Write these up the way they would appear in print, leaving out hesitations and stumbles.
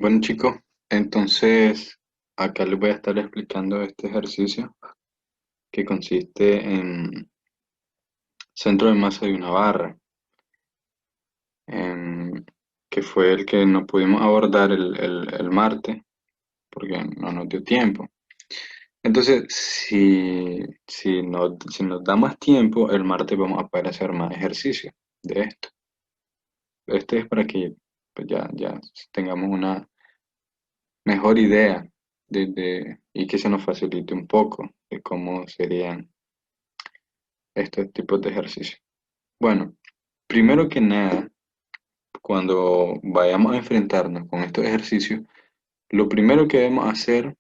Bueno chicos, entonces acá les voy a estar explicando este ejercicio que consiste en centro de masa de una barra, em, que fue el que no pudimos abordar el martes porque no nos dio tiempo. Entonces, si nos da más tiempo, el martes vamos a poder hacer más ejercicios de esto. Este es para que pues, ya tengamos una mejor idea y que se nos facilite un poco de cómo serían estos tipos de ejercicios. Bueno, primero que nada, cuando vayamos a enfrentarnos con estos ejercicios, lo primero que debemos hacer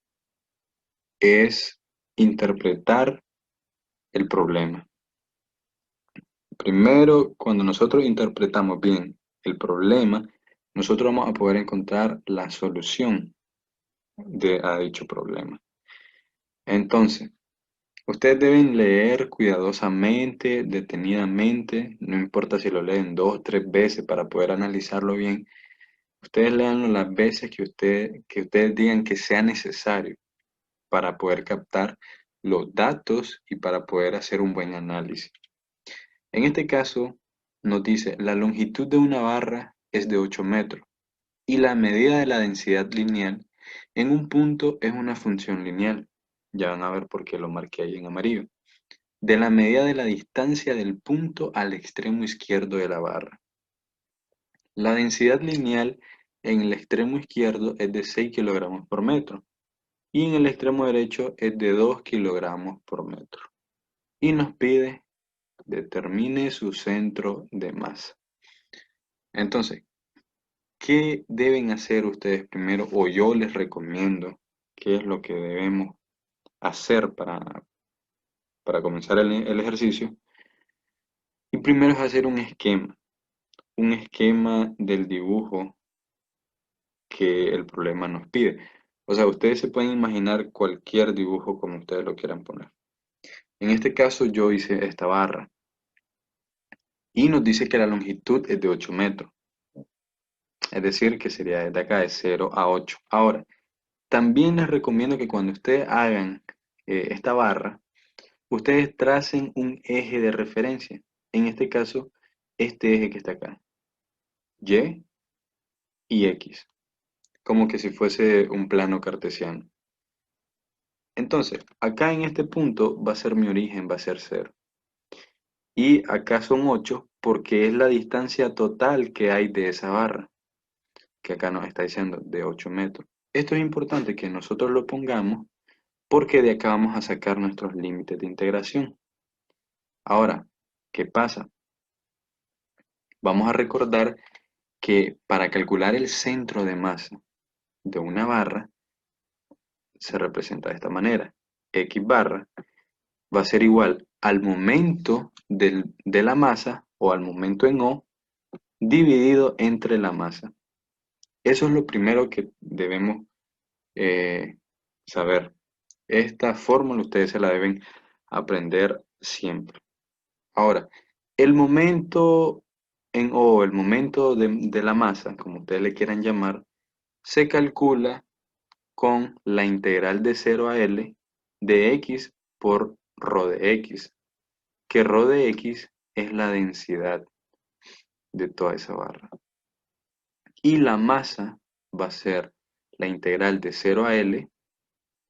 es interpretar el problema. Primero, cuando nosotros interpretamos bien el problema, nosotros vamos a poder encontrar la solución a dicho problema. Entonces, ustedes deben leer cuidadosamente, detenidamente, no importa si lo leen dos o tres veces para poder analizarlo bien. Ustedes leanlo las veces que ustedes digan que sea necesario para poder captar los datos y para poder hacer un buen análisis. En este caso, nos dice, la longitud de una barra es de 8 metros y la medida de la densidad lineal en un punto es una función lineal. Ya van a ver por qué lo marqué ahí en amarillo. De la medida de la distancia del punto al extremo izquierdo de la barra. La densidad lineal en el extremo izquierdo es de 6 kilogramos por metro y en el extremo derecho es de 2 kilogramos por metro. Y nos pide determine su centro de masa. Entonces, ¿qué deben hacer ustedes primero? O yo les recomiendo qué es lo que debemos hacer para comenzar el ejercicio. Y primero es hacer un esquema del dibujo que el problema nos pide. O sea, ustedes se pueden imaginar cualquier dibujo como ustedes lo quieran poner. En este caso yo hice esta barra y nos dice que la longitud es de 8 metros, es decir, que sería desde acá de 0 a 8. Ahora, también les recomiendo que cuando ustedes hagan esta barra, ustedes tracen un eje de referencia. En este caso, este eje que está acá, Y y X, como que si fuese un plano cartesiano. Entonces, acá en este punto va a ser mi origen, va a ser 0. Y acá son 8 porque es la distancia total que hay de esa barra, que acá nos está diciendo de 8 metros. Esto es importante que nosotros lo pongamos porque de acá vamos a sacar nuestros límites de integración. Ahora, ¿qué pasa? Vamos a recordar que para calcular el centro de masa de una barra se representa de esta manera. X barra va a ser igual al momento de la masa o al momento en O dividido entre la masa. Eso es lo primero que debemos eh, saber. Esta fórmula ustedes se la deben aprender siempre. Ahora, el momento en O, el momento de la masa, como ustedes le quieran llamar, se calcula con la integral de 0 a L de X por ρ de X, que ρ de X es la densidad de toda esa barra. Y la masa va a ser la integral de 0 a L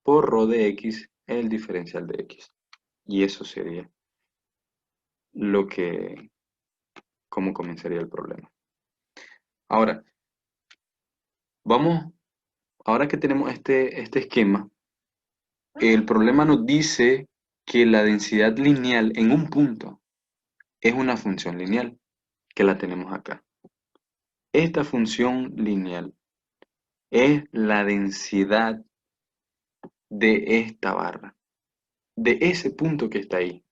por ρ de X, el diferencial de X. Y eso sería lo que, cómo comenzaría el problema. Ahora, vamos, ahora que tenemos este esquema, el problema nos dice que la densidad lineal en un punto es una función lineal, que la tenemos acá. Esta función lineal es la densidad de esta barra, de ese punto que está ahí.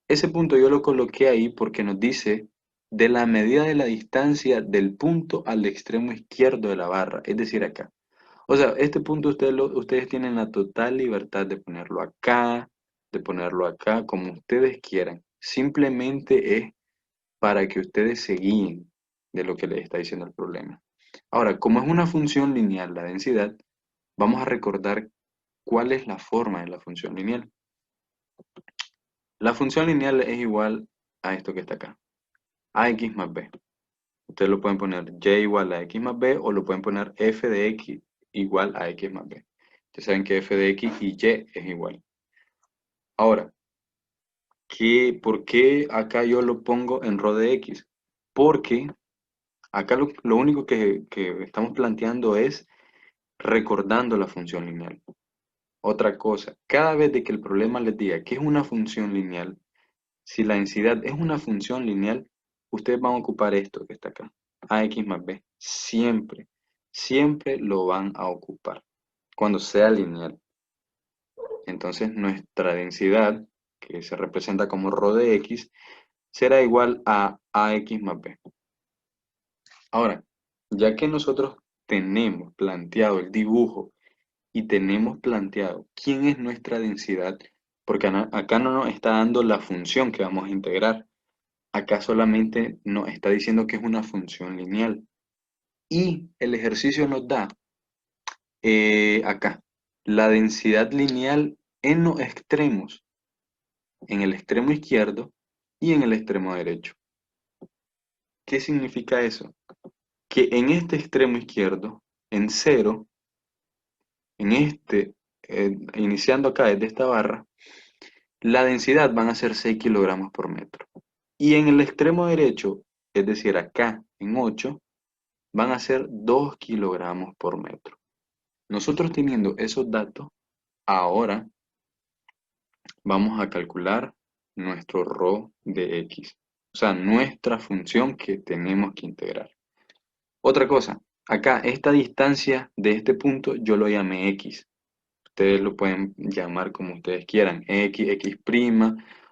Ese punto yo lo coloqué ahí porque nos dice de la medida de la distancia del punto al extremo izquierdo de la barra, es decir, acá. O sea, este punto ustedes tienen la total libertad de ponerlo acá, como ustedes quieran. Simplemente es para que ustedes se guíen de lo que les está diciendo el problema. Ahora, como es una función lineal la densidad, vamos a recordar cuál es la forma de la función lineal. La función lineal es igual a esto que está acá, ax más b. Ustedes lo pueden poner y igual a x más b o lo pueden poner f de x igual a x más b. Ustedes saben que f de x y es igual. Ahora, ¿por qué acá yo lo pongo en rho de x? Porque acá lo único que estamos planteando es recordando la función lineal. Otra cosa, cada vez de que el problema les diga que es una función lineal, si la densidad es una función lineal, ustedes van a ocupar esto que está acá, ax más b. Siempre, siempre lo van a ocupar cuando sea lineal. Entonces nuestra densidad, que se representa como rho de x, será igual a ax más b. Ahora, ya que nosotros tenemos planteado el dibujo y tenemos planteado quién es nuestra densidad, porque acá no nos está dando la función que vamos a integrar, acá solamente nos está diciendo que es una función lineal. Y el ejercicio nos da acá la densidad lineal en los extremos, en el extremo izquierdo y en el extremo derecho. ¿Qué significa eso? Que en este extremo izquierdo, en 0, en este, iniciando acá desde esta barra, la densidad van a ser 6 kilogramos por metro. Y en el extremo derecho, es decir, acá en 8, van a ser 2 kilogramos por metro. Nosotros teniendo esos datos, ahora vamos a calcular nuestro rho de x. O sea, nuestra función que tenemos que integrar. Otra cosa, acá esta distancia de este punto yo lo llamé x. Ustedes lo pueden llamar como ustedes quieran, x, x',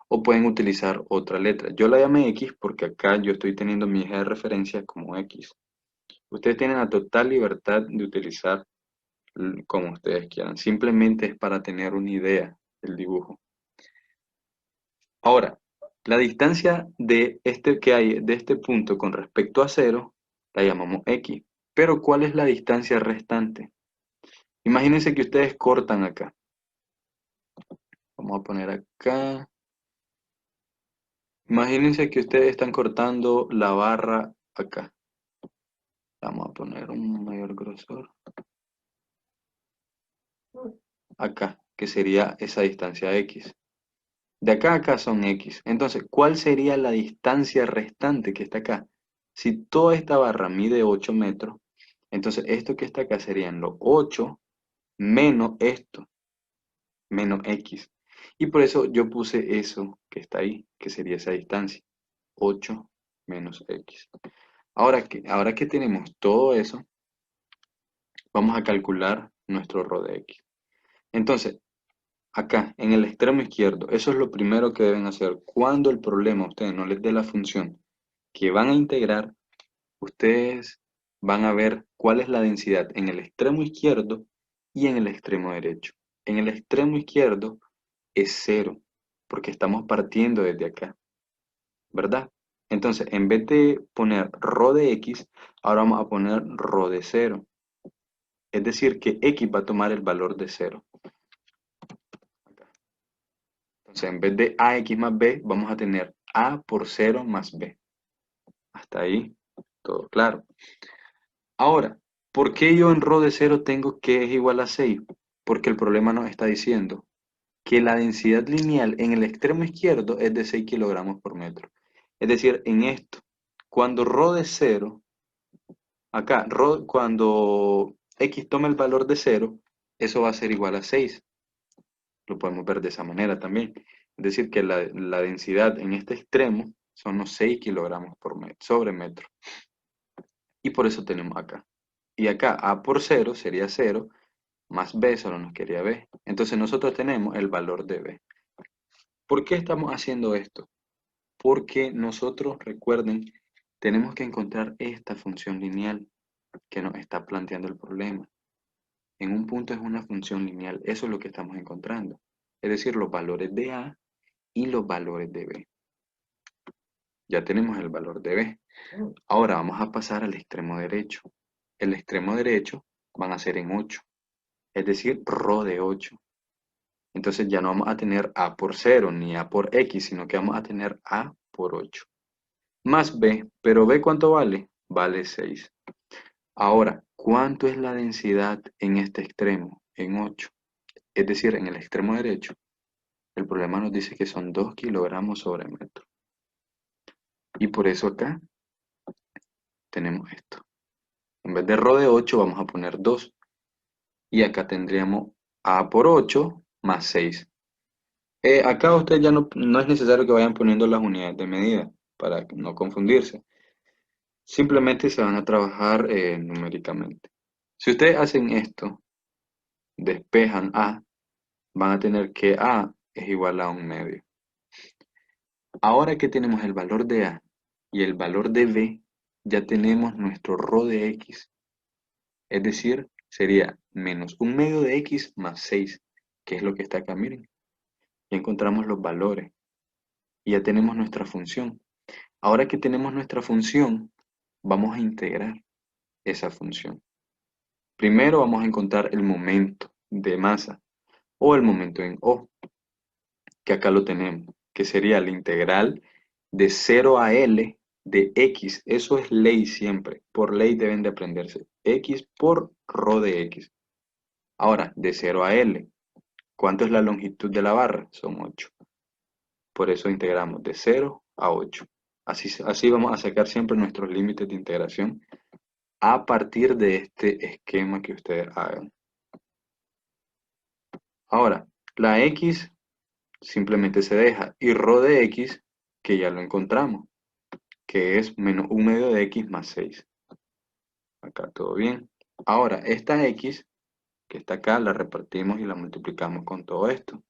o pueden utilizar otra letra. Yo la llamé x porque acá yo estoy teniendo mi eje de referencia como x. Ustedes tienen la total libertad de utilizar como ustedes quieran. Simplemente es para tener una idea del dibujo. Ahora, la distancia de este que hay de este punto con respecto a 0 la llamamos x. Pero ¿cuál es la distancia restante? Imagínense que ustedes cortan acá. Vamos a poner acá. Imagínense que ustedes están cortando la barra acá. Vamos a poner un mayor grosor. Acá, que sería esa distancia x. De acá a acá son x. Entonces, ¿cuál sería la distancia restante que está acá? Si toda esta barra mide 8 metros, entonces esto que está acá serían los 8 menos esto, menos x. Y por eso yo puse eso que está ahí, que sería esa distancia. 8 menos x. Ahora que tenemos todo eso, vamos a calcular nuestro rho de x. Entonces, acá, en el extremo izquierdo, eso es lo primero que deben hacer. Cuando el problema a ustedes no les dé la función que van a integrar, ustedes van a ver cuál es la densidad en el extremo izquierdo y en el extremo derecho. En el extremo izquierdo es 0, porque estamos partiendo desde acá, ¿verdad? Entonces, en vez de poner rho de x, ahora vamos a poner rho de 0. Es decir, que x va a tomar el valor de 0. Entonces, en vez de ax más b, vamos a tener a por 0 más b. Hasta ahí, todo claro. Ahora, ¿por qué yo en rho de 0 tengo que es igual a 6? Porque el problema nos está diciendo que la densidad lineal en el extremo izquierdo es de 6 kilogramos por metro. Es decir, en esto, cuando rho de 0, acá, cuando x toma el valor de 0, eso va a ser igual a 6. Lo podemos ver de esa manera también. Es decir, que la densidad en este extremo son unos 6 kilogramos por metro, sobre metro. Y por eso tenemos acá. Y acá a por 0 sería 0, más b solo nos quería b. Entonces nosotros tenemos el valor de b. ¿Por qué estamos haciendo esto? Porque nosotros, recuerden, tenemos que encontrar esta función lineal que nos está planteando el problema. En un punto es una función lineal, eso es lo que estamos encontrando. Es decir, los valores de a y los valores de b. Ya tenemos el valor de b. Ahora vamos a pasar al extremo derecho. el extremo derecho van a ser en 8, es decir, rho de 8. Entonces ya no vamos a tener A por 0 ni A por X, sino que vamos a tener A por 8. Más B, pero B ¿cuánto vale? Vale 6. Ahora, ¿cuánto es la densidad en este extremo? En 8. Es decir, en el extremo derecho. El problema nos dice que son 2 kilogramos sobre metro. Y por eso acá tenemos esto. En vez de rho de 8 vamos a poner 2. Y acá tendríamos A por 8 más 6. Acá ustedes ya no es necesario que vayan poniendo las unidades de medida para no confundirse. Simplemente se van a trabajar numéricamente. Si ustedes hacen esto, despejan A, van a tener que A es igual a 1/2. Ahora que tenemos el valor de A y el valor de B, ya tenemos nuestro rho de X. Es decir, sería menos 1/2 de X más 6, que es lo que está acá, miren. Ya encontramos los valores y ya tenemos nuestra función. Ahora que tenemos nuestra función, vamos a integrar esa función. Primero vamos a encontrar el momento de masa o el momento en O, que acá lo tenemos, que sería la integral de 0 a L de X. Eso es ley siempre, por ley deben de aprenderse. X por rho de X. Ahora, de 0 a L, ¿cuánto es la longitud de la barra? Son 8. Por eso integramos de 0 a 8. Así vamos a sacar siempre nuestros límites de integración a partir de este esquema que ustedes hagan. Ahora, la X simplemente se deja y rho de X, que ya lo encontramos, que es menos 1/2 de X más 6. Acá todo bien. Ahora, esta X que está acá la repartimos y la multiplicamos con todo esto,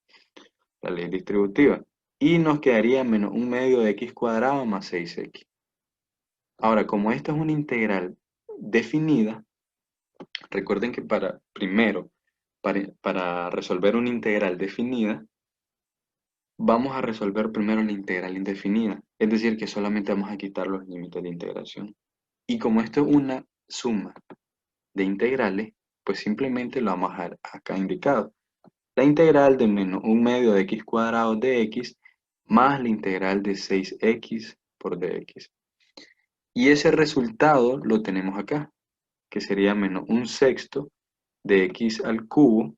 la ley distributiva. Y nos quedaría menos 1/2 de X cuadrado más 6X. Ahora, como esta es una integral definida, recuerden que para resolver una integral definida, vamos a resolver primero la integral indefinida, es decir, que solamente vamos a quitar los límites de integración. Y como esto es una suma de integrales, pues simplemente lo vamos a dejar acá indicado. La integral de menos 1/2 de X cuadrado de X más la integral de 6X por dx. Y ese resultado lo tenemos acá, que sería menos 1/6 de X al cubo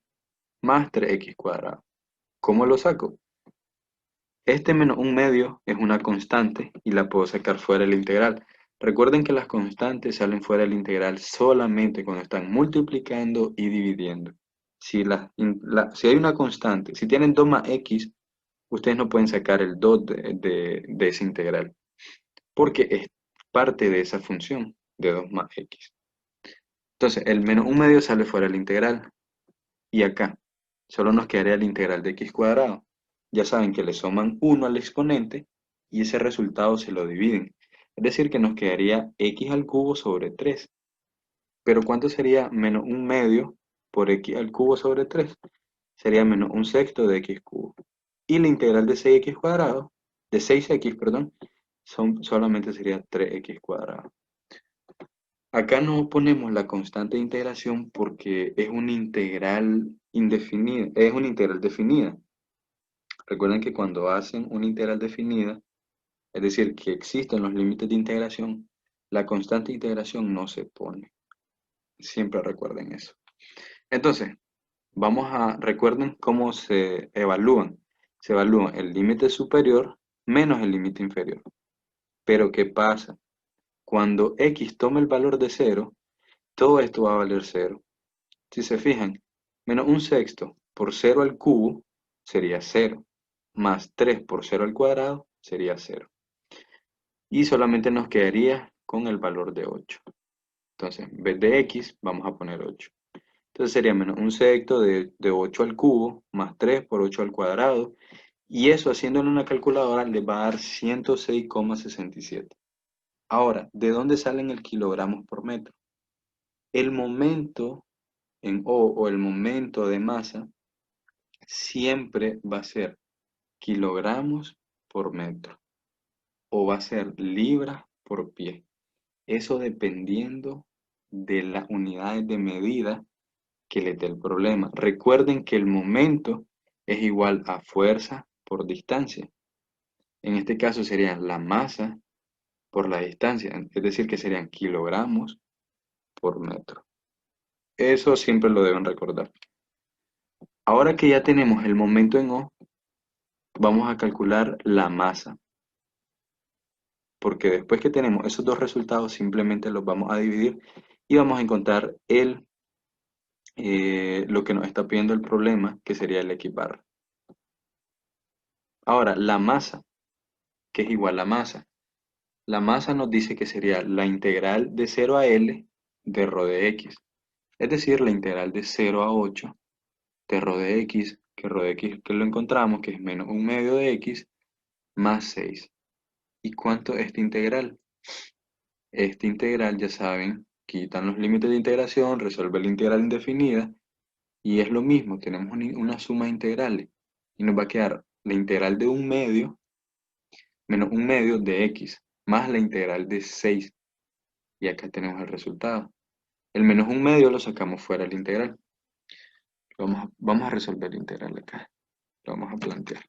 más 3X cuadrado. ¿Cómo lo saco? Este menos 1/2 es una constante y la puedo sacar fuera de la integral. Recuerden que las constantes salen fuera de la integral solamente cuando están multiplicando y dividiendo. Si hay una constante, si tienen 2 más x, ustedes no pueden sacar el 2 de esa integral, porque es parte de esa función de 2 más x. Entonces, el menos 1/2 sale fuera de la integral. Y acá, solo nos quedaría la integral de x cuadrado. Ya saben que le suman 1 al exponente y ese resultado se lo dividen. Es decir, que nos quedaría x al cubo sobre 3. Pero ¿cuánto sería menos 1/2 por x al cubo sobre 3? Sería menos 1/6 de x cubo. Y la integral de 6x cuadrado, de 6x, perdón, solamente sería 3x cuadrado. Acá no ponemos la constante de integración porque es una integral indefinida, es una integral definida. Recuerden que cuando hacen una integral definida, es decir, que existen los límites de integración, la constante de integración no se pone. Siempre recuerden eso. Entonces, recuerden cómo se evalúan. Se evalúa el límite superior menos el límite inferior. Pero ¿qué pasa? Cuando x toma el valor de 0, todo esto va a valer 0. Si se fijan, menos 1/6 por 0 al cubo sería 0, más 3 por 0 al cuadrado sería 0. Y solamente nos quedaría con el valor de 8. Entonces, en vez de x, vamos a poner 8. Entonces sería menos 1/6 de 8 al cubo, más 3 por 8 al cuadrado. Y eso, haciéndolo en una calculadora, les va a dar 106,67. Ahora, ¿de dónde salen el kilogramos por metro? El momento en O el momento de masa siempre va a ser kilogramos por metro o va a ser libras por pie. Eso dependiendo de las unidades de medida que les dé el problema. Recuerden que el momento es igual a fuerza por distancia. En este caso sería la masa por la distancia, es decir, que serían kilogramos por metro. Eso siempre lo deben recordar. Ahora que ya tenemos el momento en O, vamos a calcular la masa, porque después que tenemos esos dos resultados, simplemente los vamos a dividir y vamos a encontrar lo que nos está pidiendo el problema, que sería el X barra. Ahora, la masa, que es igual a masa. La masa nos dice que sería la integral de 0 a L de ρ de x. Es decir, la integral de 0 a 8 de ρ de x, que ρ de x que lo encontramos, que es menos un medio de x, más 6. ¿Y cuánto es esta integral? Esta integral, ya saben, quitan los límites de integración, resuelve la integral indefinida, y es lo mismo, tenemos una suma de integrales, y nos va a quedar la integral de un medio menos un medio de x, más la integral de 6, y acá tenemos el resultado. El menos un medio lo sacamos fuera de la integral. Vamos a resolver la integral acá, lo vamos a plantear.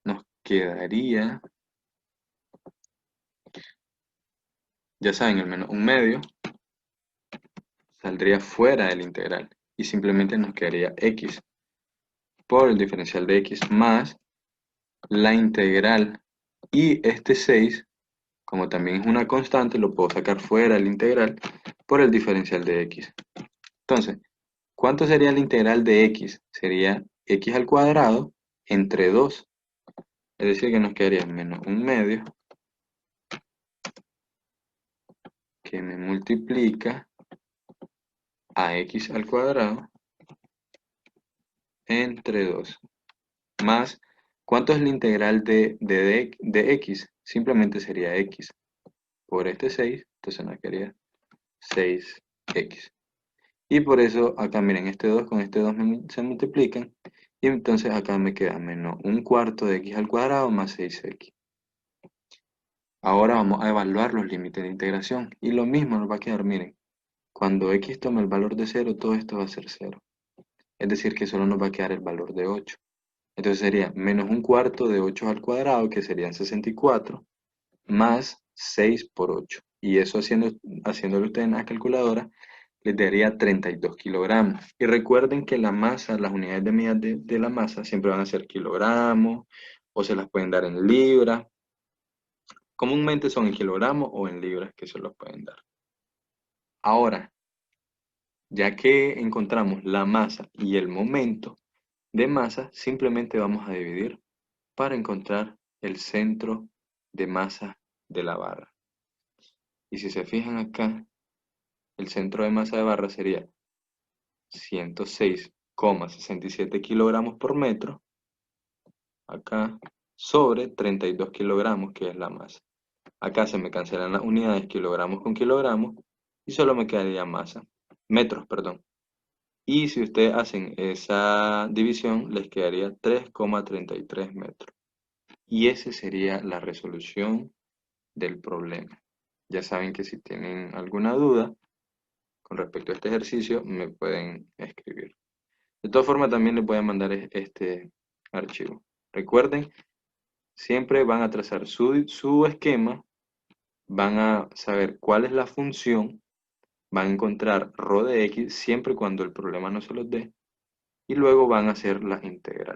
Nos quedaría, ya saben, el menos un medio saldría fuera de la integral, y simplemente nos quedaría x por el diferencial de x más la integral, y este 6, como también es una constante, lo puedo sacar fuera de la integral por el diferencial de x. Entonces, ¿cuánto sería la integral de x? Sería x al cuadrado entre 2. Es decir, que nos quedaría menos un medio que me multiplica a x al cuadrado entre 2. Más, ¿cuánto es la integral de x? Simplemente sería x por este 6, entonces nos quedaría 6x. Y por eso acá miren, este 2 con este 2 se multiplican, y entonces acá me queda menos un cuarto de x al cuadrado más 6x. Ahora vamos a evaluar los límites de integración, y lo mismo nos va a quedar, miren, cuando x tome el valor de 0, todo esto va a ser 0. Es decir, que solo nos va a quedar el valor de 8. Entonces sería menos un cuarto de 8 al cuadrado, que serían 64, más 6 por 8. Y eso haciéndolo ustedes en la calculadora, les daría 32 kilogramos. Y recuerden que la masa, las unidades de medida de la masa siempre van a ser kilogramos, o se las pueden dar en libras. Comúnmente son en kilogramos o en libras que se los pueden dar. Ahora, ya que encontramos la masa y el momento de masa, simplemente vamos a dividir para encontrar el centro de masa de la barra. Y si se fijan acá, el centro de masa de barra sería 106,67 kilogramos por metro, acá, sobre 32 kilogramos, que es la masa. Acá se me cancelan las unidades kilogramos con kilogramos, y solo me quedaría masa, metros, perdón. Y si ustedes hacen esa división, les quedaría 3,33 metros. Y esa sería la resolución del problema. Ya saben que si tienen alguna duda con respecto a este ejercicio, me pueden escribir. De todas formas, también les voy a mandar este archivo. Recuerden, siempre van a trazar su esquema, van a saber cuál es la función, van a encontrar ρ de x siempre cuando el problema no se los dé, y luego van a hacer la integral.